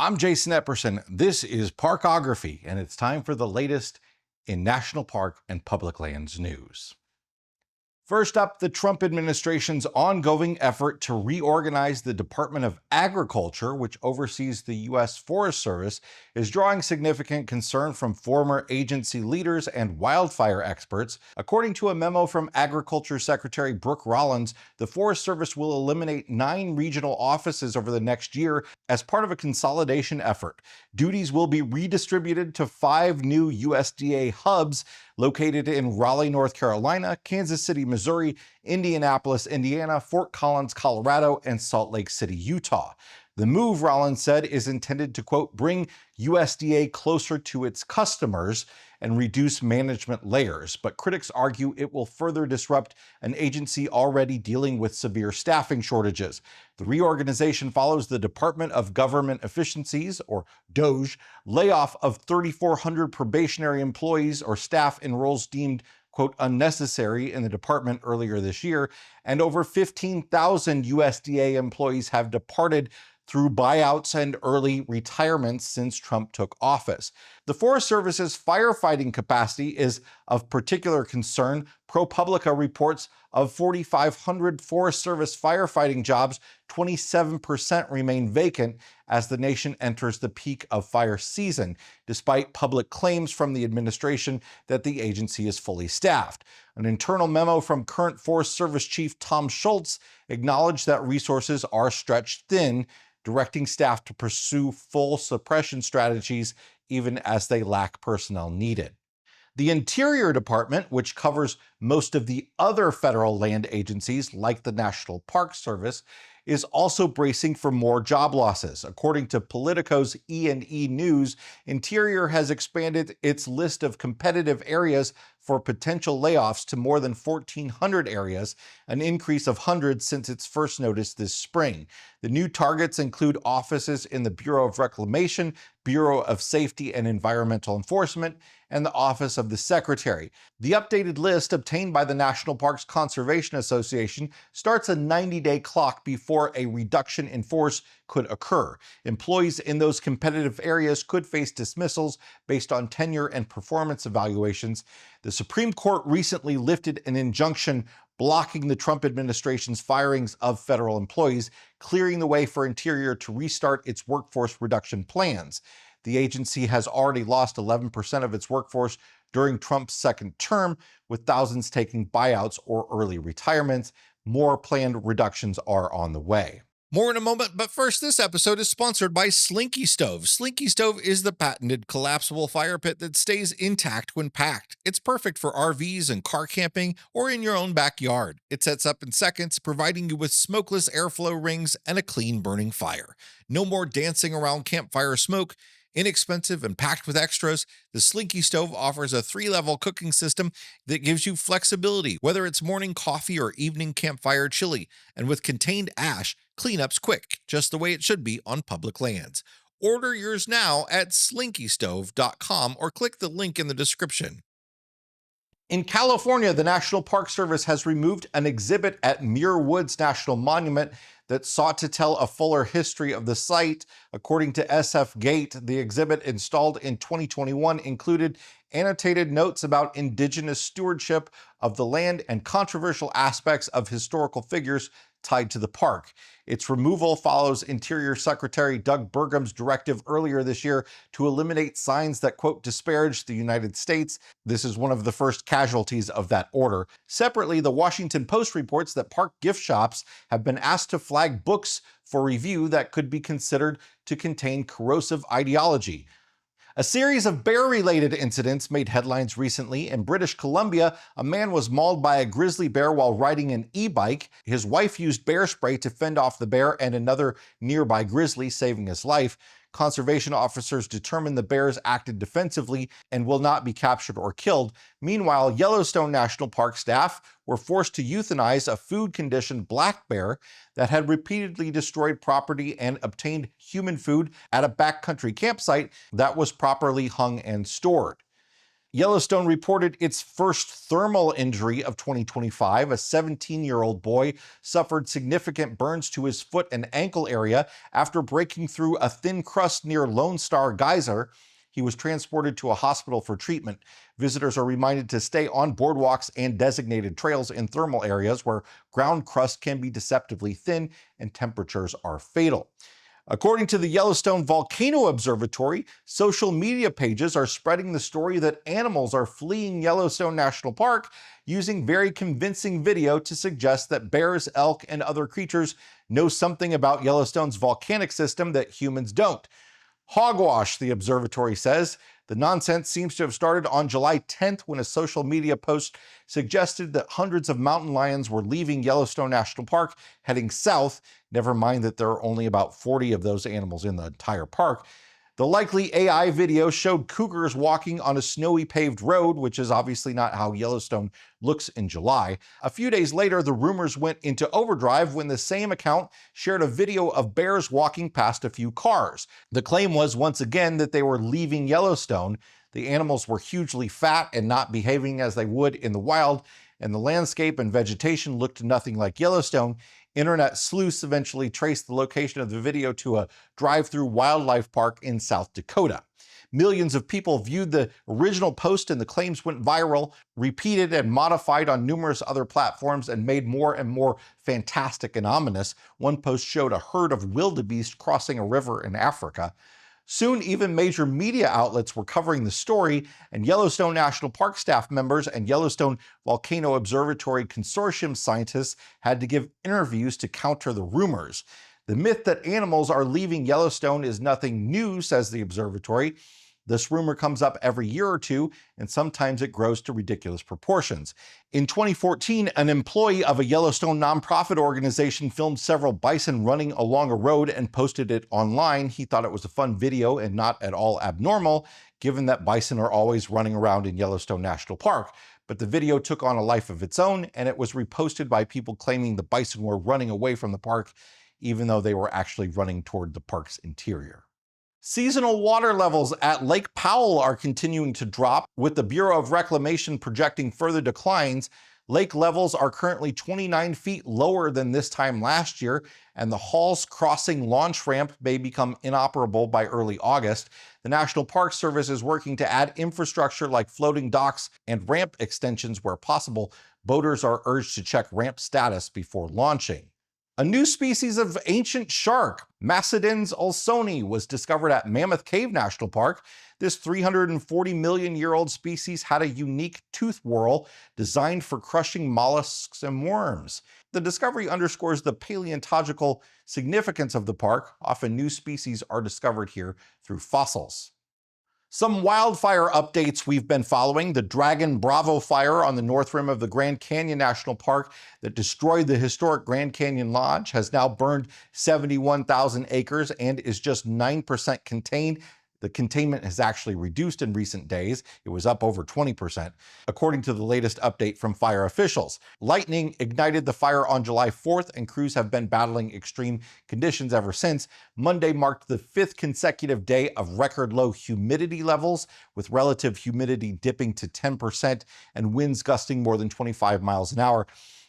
I'm Jason Epperson. This is Parkography, and it's time for the latest in national park and public lands news. First up, the Trump administration's ongoing effort to reorganize the Department of Agriculture, which oversees the U.S. Forest Service, is drawing significant concern from former agency leaders and wildfire experts. According to a memo from Agriculture Secretary Brooke Rollins, the Forest Service will eliminate 9 regional offices over the next year as part of a consolidation effort. Duties will be redistributed to 5 new USDA hubs located in Raleigh, North Carolina, Kansas City, Missouri, Indianapolis, Indiana, Fort Collins, Colorado, and Salt Lake City, Utah. The move, Rollins said, is intended to, quote, bring USDA closer to its customers and reduce management layers, but critics argue it will further disrupt an agency already dealing with severe staffing shortages. The reorganization follows the Department of Government Efficiencies, or DOGE, layoff of 3,400 probationary employees or staff in roles deemed, quote, unnecessary in the department earlier this year, and over 15,000 USDA employees have departed through buyouts and early retirements since Trump took office. The Forest Service's firefighting capacity is of particular concern. ProPublica reports of 4,500 Forest Service firefighting jobs, 27% remain vacant as the nation enters the peak of fire season, despite public claims from the administration that the agency is fully staffed. An internal memo from current Forest Service Chief Tom Schultz acknowledged that resources are stretched thin, directing staff to pursue full suppression strategies even as they lack personnel needed. The Interior Department, which covers most of the other federal land agencies like the National Park Service, is also bracing for more job losses. According to Politico's E&E News, Interior has expanded its list of competitive areas for potential layoffs to more than 1,400 areas, an increase of hundreds since its first notice this spring. The new targets include offices in the Bureau of Reclamation, Bureau of Safety and Environmental Enforcement, and the Office of the Secretary. The updated list obtained by the National Parks Conservation Association starts a 90-day clock before a reduction in force could occur. Employees in those competitive areas could face dismissals based on tenure and performance evaluations. The Supreme Court recently lifted an injunction blocking the Trump administration's firings of federal employees, clearing the way for Interior to restart its workforce reduction plans. The agency has already lost 11% of its workforce during Trump's second term, with thousands taking buyouts or early retirements. More planned reductions are on the way. More in a moment, but first, this episode is sponsored by Slinky Stove. Slinky Stove is the patented collapsible fire pit that stays intact when packed. It's perfect for RVs and car camping or in your own backyard. It sets up in seconds, providing you with smokeless airflow rings and a clean burning fire. No more dancing around campfire smoke. Inexpensive and packed with extras, the Slinky Stove offers a 3-level cooking system that gives you flexibility, whether it's morning coffee or evening campfire chili. And with contained ash, cleanup's quick, just the way it should be on public lands. Order yours now at slinkystove.com or click the link in the description. In California, the National Park Service has removed an exhibit at Muir Woods National Monument that sought to tell a fuller history of the site. According to SF Gate, the exhibit installed in 2021 included annotated notes about indigenous stewardship of the land and controversial aspects of historical figures tied to the park. Its removal follows Interior Secretary Doug Burgum's directive earlier this year to eliminate signs that, quote, disparage the United States. This is one of the first casualties of that order. Separately, the Washington Post reports that park gift shops have been asked to flag books for review that could be considered to contain corrosive ideology. A series of bear-related incidents made headlines recently. In British Columbia, a man was mauled by a grizzly bear while riding an e-bike. His wife used bear spray to fend off the bear and another nearby grizzly, saving his life. Conservation officers determined the bears acted defensively and will not be captured or killed. Meanwhile, Yellowstone National Park staff were forced to euthanize a food-conditioned black bear that had repeatedly destroyed property and obtained human food at a backcountry campsite that was properly hung and stored. Yellowstone reported its first thermal injury of 2025. A 17-year-old boy suffered significant burns to his foot and ankle area after breaking through a thin crust near Lone Star Geyser. He was transported to a hospital for treatment. Visitors are reminded to stay on boardwalks and designated trails in thermal areas where ground crust can be deceptively thin and temperatures are fatal. According to the Yellowstone Volcano Observatory, social media pages are spreading the story that animals are fleeing Yellowstone National Park using very convincing video to suggest that bears, elk, and other creatures know something about Yellowstone's volcanic system that humans don't. Hogwash, the observatory says. The nonsense seems to have started on July 10th when a social media post suggested that hundreds of mountain lions were leaving Yellowstone National Park heading south, never mind that there are only about 40 of those animals in the entire park. The likely AI video showed cougars walking on a snowy paved road, which is obviously not how Yellowstone looks in July. A few days later, the rumors went into overdrive when the same account shared a video of bears walking past a few cars. The claim was once again that they were leaving Yellowstone. The animals were hugely fat and not behaving as they would in the wild, and the landscape and vegetation looked nothing like Yellowstone. Internet sleuths eventually traced the location of the video to a drive-through wildlife park in South Dakota. Millions of people viewed the original post and the claims went viral, repeated and modified on numerous other platforms, and made more and more fantastic and ominous. One post showed a herd of wildebeest crossing a river in Africa. Soon, even major media outlets were covering the story, and Yellowstone National Park staff members and Yellowstone Volcano Observatory Consortium scientists had to give interviews to counter the rumors. The myth that animals are leaving Yellowstone is nothing new, says the observatory. This rumor comes up every year or two, and sometimes it grows to ridiculous proportions. In 2014, an employee of a Yellowstone nonprofit organization filmed several bison running along a road and posted it online. He thought it was a fun video and not at all abnormal, given that bison are always running around in Yellowstone National Park. But the video took on a life of its own, and it was reposted by people claiming the bison were running away from the park, even though they were actually running toward the park's interior. Seasonal water levels at Lake Powell are continuing to drop, with the Bureau of Reclamation projecting further declines. Lake levels are currently 29 feet lower than this time last year, and the Halls Crossing launch ramp may become inoperable by early August. The National Park Service is working to add infrastructure like floating docks and ramp extensions where possible. Boaters are urged to check ramp status before launching. A new species of ancient shark, Macedons olsoni, was discovered at Mammoth Cave National Park. This 340 million-year-old species had a unique tooth whorl designed for crushing mollusks and worms. The discovery underscores the paleontological significance of the park. Often new species are discovered here through fossils. Some wildfire updates we've been following. The Dragon Bravo fire on the north rim of the Grand Canyon National Park that destroyed the historic Grand Canyon Lodge has now burned 71,000 acres and is just 9% contained. The containment has actually reduced in recent days. It was up over 20%, according to the latest update from fire officials. Lightning ignited the fire on July 4th, and crews have been battling extreme conditions ever since. Monday marked the 5th consecutive day of record low humidity levels, with relative humidity dipping to 10% and winds gusting more than 25 miles an hour.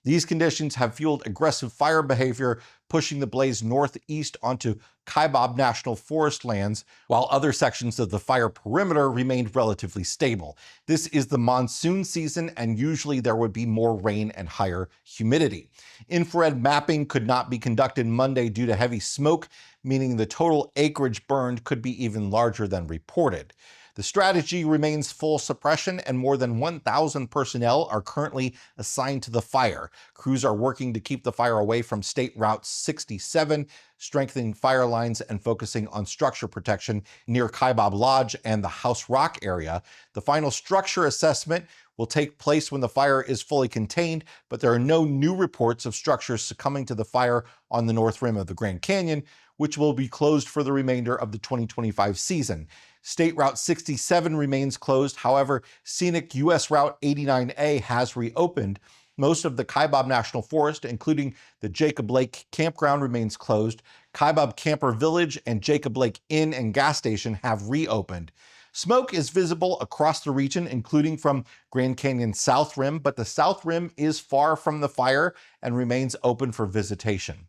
These conditions have fueled aggressive fire behavior, pushing the blaze northeast onto Kaibab National Forest lands, while other sections of the fire perimeter remained relatively stable. This is the monsoon season, and usually there would be more rain and higher humidity. Infrared mapping could not be conducted Monday due to heavy smoke, meaning the total acreage burned could be even larger than reported. The strategy remains full suppression, and more than 1,000 personnel are currently assigned to the fire. Crews are working to keep the fire away from State Route 67, strengthening fire lines and focusing on structure protection near Kaibab Lodge and the House Rock area. The final structure assessment will take place when the fire is fully contained, but there are no new reports of structures succumbing to the fire on the north rim of the Grand Canyon, which will be closed for the remainder of the 2025 season. State Route 67 remains closed. However, scenic US Route 89A has reopened. Most of the Kaibab National Forest, including the Jacob Lake Campground, remains closed. Kaibab Camper Village and Jacob Lake Inn and Gas Station have reopened. Smoke is visible across the region, including from Grand Canyon's South Rim, but the South Rim is far from the fire and remains open for visitation.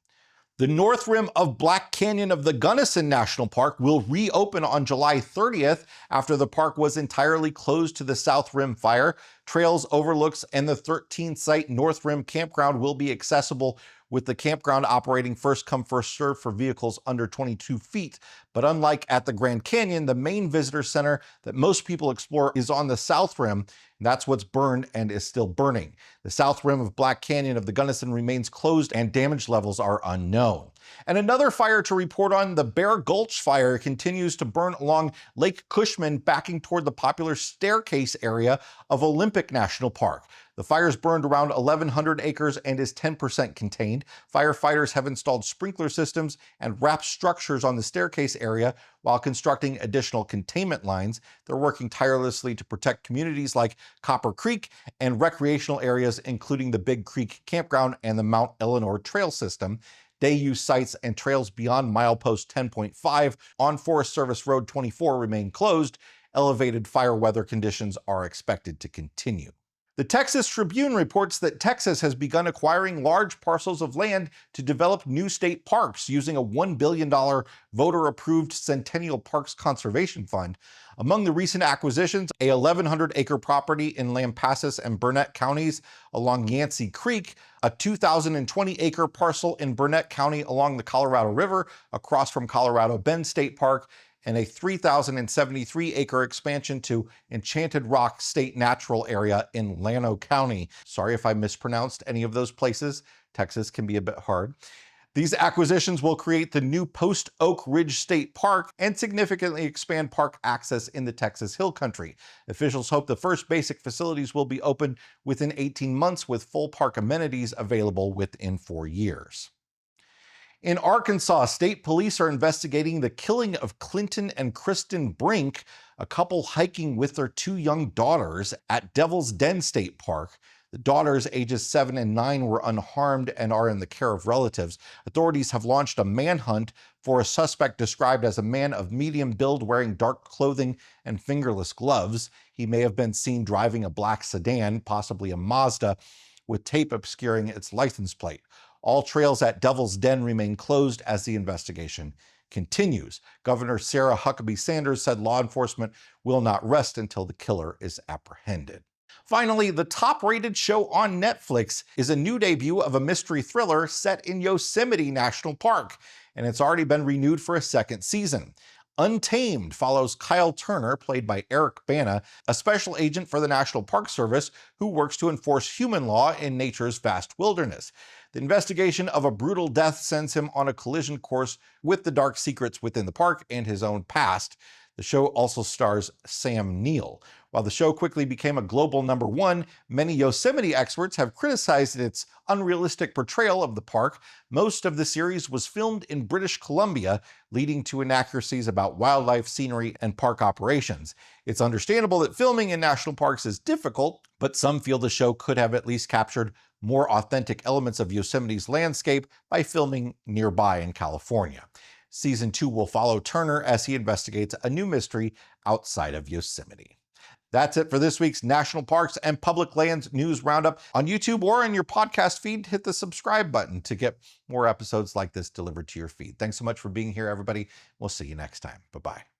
The North Rim of Black Canyon of the Gunnison National Park will reopen on July 30th after the park was entirely closed to the South Rim fire. Trails, overlooks, and the 13-site North Rim campground will be accessible, with the campground operating first come first served for vehicles under 22 feet. But unlike at the Grand Canyon, the main visitor center that most people explore is on the South Rim. That's what's burned and is still burning. The South Rim of Black Canyon of the Gunnison remains closed and damage levels are unknown. And another fire to report on, the Bear Gulch fire continues to burn along Lake Cushman, backing toward the popular staircase area of Olympic National Park. The fire's burned around 1,100 acres and is 10% contained. Firefighters have installed sprinkler systems and wrapped structures on the staircase area while constructing additional containment lines. They're working tirelessly to protect communities like Copper Creek and recreational areas, including the Big Creek Campground and the Mount Eleanor Trail System. Day-use sites and trails beyond milepost 10.5 on Forest Service Road 24 remain closed. Elevated fire weather conditions are expected to continue. The Texas Tribune reports that Texas has begun acquiring large parcels of land to develop new state parks using a $1 billion voter-approved Centennial Parks Conservation Fund. Among the recent acquisitions, a 1,100-acre property in Lampasas and Burnett counties along Yancey Creek, a 2,020-acre parcel in Burnett County along the Colorado River across from Colorado Bend State Park, and a 3,073-acre expansion to Enchanted Rock State Natural Area in Llano County. Sorry if I mispronounced any of those places. Texas can be a bit hard. These acquisitions will create the new Post Oak Ridge State Park and significantly expand park access in the Texas Hill Country. Officials hope the first basic facilities will be open within 18 months, with full park amenities available within 4 years. In Arkansas, state police are investigating the killing of Clinton and Kristen Brink, a couple hiking with their 2 young daughters at Devil's Den State Park. The daughters, ages 7 and 9, were unharmed and are in the care of relatives. Authorities have launched a manhunt for a suspect described as a man of medium build wearing dark clothing and fingerless gloves. He may have been seen driving a black sedan, possibly a Mazda, with tape obscuring its license plate. All trails at Devil's Den remain closed as the investigation continues. Governor Sarah Huckabee Sanders said law enforcement will not rest until the killer is apprehended. Finally, the top-rated show on Netflix is a new debut of a mystery thriller set in Yosemite National Park, and it's already been renewed for a second season. Untamed follows Kyle Turner, played by Eric Bana, a special agent for the National Park Service who works to enforce human law in nature's vast wilderness. The investigation of a brutal death sends him on a collision course with the dark secrets within the park and his own past. The show also stars Sam Neill. While the show quickly became a global #1, many Yosemite experts have criticized its unrealistic portrayal of the park. Most of the series was filmed in British Columbia, leading to inaccuracies about wildlife, scenery, and park operations. It's understandable that filming in national parks is difficult, but some feel the show could have at least captured more authentic elements of Yosemite's landscape by filming nearby in California. Season 2 will follow Turner as he investigates a new mystery outside of Yosemite. That's it for this week's National Parks and Public Lands News Roundup. On YouTube or in your podcast feed, hit the subscribe button to get more episodes like this delivered to your feed. Thanks so much for being here, everybody. We'll see you next time. Bye-bye.